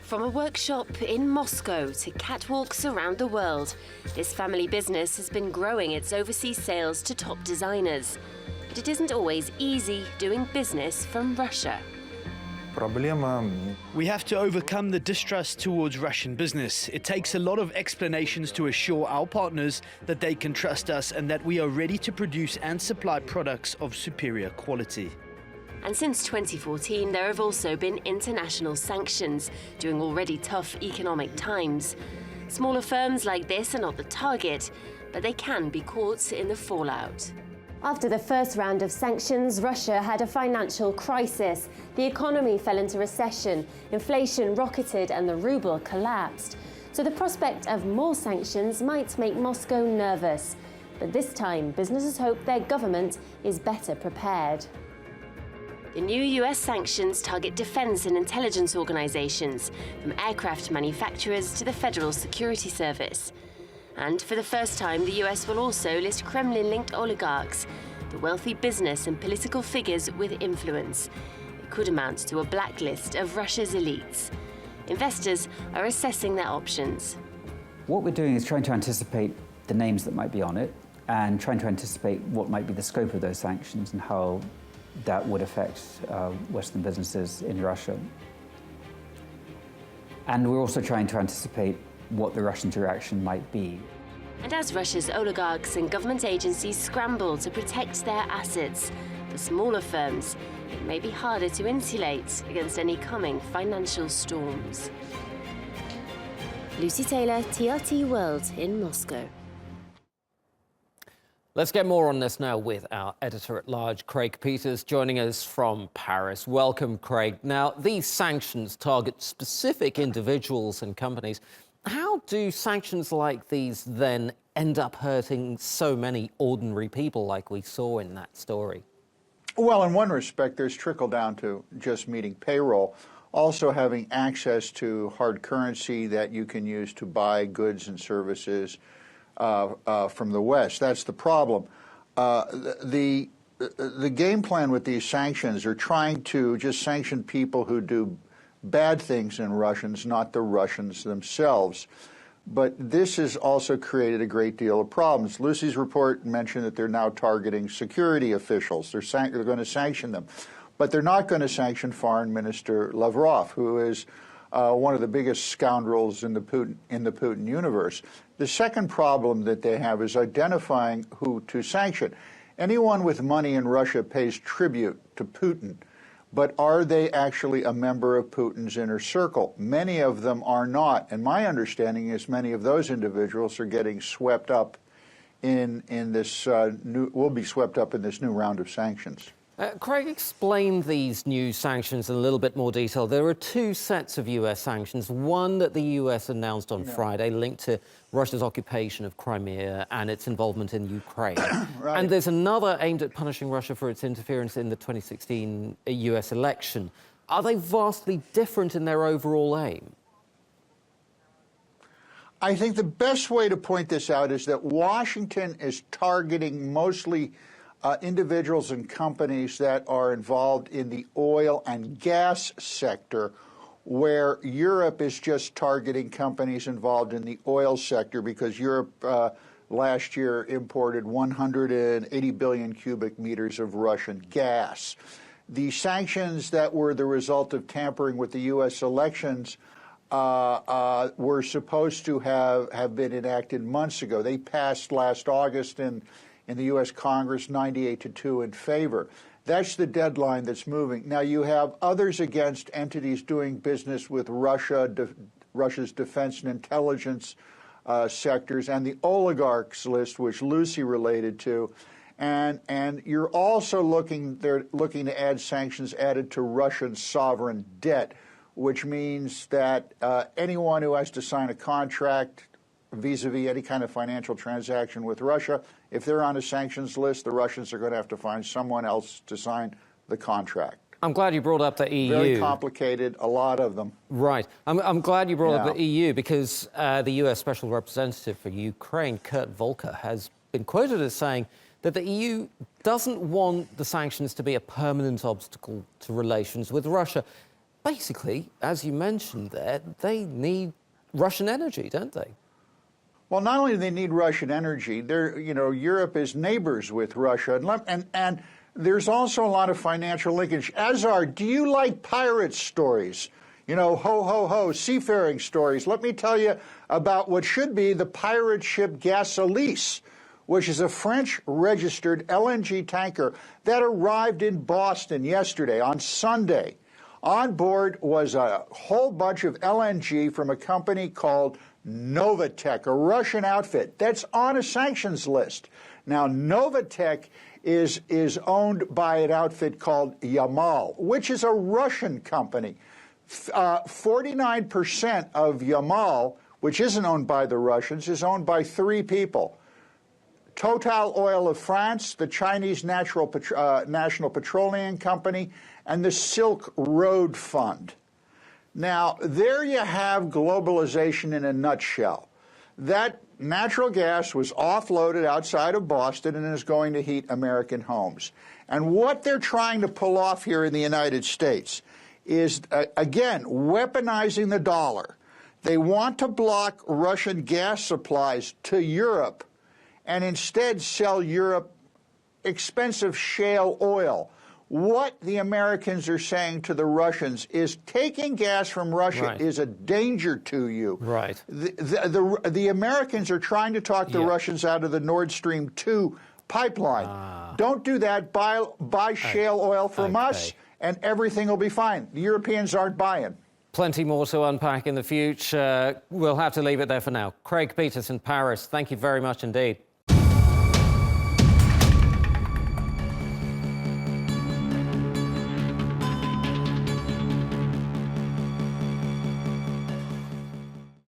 From a workshop in Moscow to catwalks around the world, this family business has been growing its overseas sales to top designers. But it isn't always easy doing business from Russia. We have to overcome the distrust towards Russian business. It takes a lot of explanations to assure our partners that they can trust us and that we are ready to produce and supply products of superior quality. And since 2014, there have also been international sanctions during already tough economic times. Smaller firms like this are not the target, but they can be caught in the fallout. After the first round of sanctions, Russia had a financial crisis. The economy fell into recession, inflation rocketed and the ruble collapsed. So the prospect of more sanctions might make Moscow nervous. But this time, businesses hope their government is better prepared. The new US sanctions target defense and intelligence organizations, from aircraft manufacturers to the Federal Security Service. And for the first time, the US will also list Kremlin-linked oligarchs, the wealthy business and political figures with influence. It could amount to a blacklist of Russia's elites. Investors are assessing their options. What we're doing is trying to anticipate the names that might be on it and trying to anticipate what might be the scope of those sanctions and how that would affect Western businesses in Russia. And we're also trying to anticipate what the Russians' reaction might be. And as Russia's oligarchs and government agencies scramble to protect their assets, for smaller firms, it may be harder to insulate against any coming financial storms. Lucy Taylor, TRT World in Moscow. Let's get more on this now with our editor-at-large, Craig Peters, joining us from Paris. Welcome, Craig. Now, these sanctions target specific individuals and companies. How do sanctions like these then end up hurting so many ordinary people like we saw in that story? Well, in one respect, there's trickle down to just meeting payroll, also having access to hard currency that you can use to buy goods and services from the West. That's the problem. The game plan with these sanctions are trying to just sanction people who do bad things in Russians, not the Russians themselves. But this has also created a great deal of problems. Lucy's report mentioned that they're now targeting security officials. They're going to sanction them. But they're not going to sanction Foreign Minister Lavrov, who is one of the biggest scoundrels in the Putin universe. The second problem that they have is identifying who to sanction. Anyone with money in Russia pays tribute to Putin. But are they actually a member of Putin's inner circle? Many of them are not. And my understanding is many of those individuals are getting swept up in this will be swept up in this new round of sanctions. Craig, explain these new sanctions in a little bit more detail. There are two sets of US sanctions. One that the US announced on Friday, linked to Russia's occupation of Crimea and its involvement in Ukraine. Right. And there's another aimed at punishing Russia for its interference in the 2016 US election. Are they vastly different in their overall aim? I think the best way to point this out is that Washington is targeting mostly individuals and companies that are involved in the oil and gas sector, where Europe is just targeting companies involved in the oil sector because Europe last year imported 180 billion cubic meters of Russian gas. The sanctions that were the result of tampering with the U.S. elections were supposed to have been enacted months ago. They passed last August in the U.S. Congress, 98-2 in favor. That's the deadline that's moving. Now, you have others against entities doing business with Russia's defense and intelligence sectors, and the oligarchs list, which Lucy related to. And you're also looking to add sanctions added to Russian sovereign debt, which means that anyone who has to sign a contract vis-a-vis any kind of financial transaction with Russia, if they're on a sanctions list, the Russians are going to have to find someone else to sign the contract. I'm glad you brought up the EU. Very complicated, a lot of them. Right. I'm glad you brought up the EU because the US Special Representative for Ukraine, Kurt Volker, has been quoted as saying that the EU doesn't want the sanctions to be a permanent obstacle to relations with Russia. basically, as you mentioned there, they need Russian energy, don't they? Well, not only do they need Russian energy, Europe is neighbors with Russia, and there's also a lot of financial linkage. Do you like pirate stories? Ho, ho, ho, seafaring stories. Let me tell you about what should be the pirate ship Gasolis, which is a French-registered LNG tanker that arrived in Boston yesterday, on Sunday. On board was a whole bunch of LNG from a company called Novatek, a Russian outfit that's on a sanctions list. Now, Novatek is owned by an outfit called Yamal, which is a Russian company. 49% of Yamal, which isn't owned by the Russians, is owned by 3 people. Total Oil of France, the Chinese National Petroleum Company, and the Silk Road Fund. Now, there you have globalization in a nutshell. That natural gas was offloaded outside of Boston and is going to heat American homes. And what they're trying to pull off here in the United States is, again, weaponizing the dollar. They want to block Russian gas supplies to Europe and instead sell Europe expensive shale oil. What the Americans are saying to the Russians is taking gas from Russia is a danger to you. Right. The Americans are trying to talk the Russians out of the Nord Stream 2 pipeline. Don't do that. Buy shale oil from us, and everything will be fine. The Europeans aren't buying. Plenty more to unpack in the future. We'll have to leave it there for now. Craig Copetas in Paris, thank you very much indeed.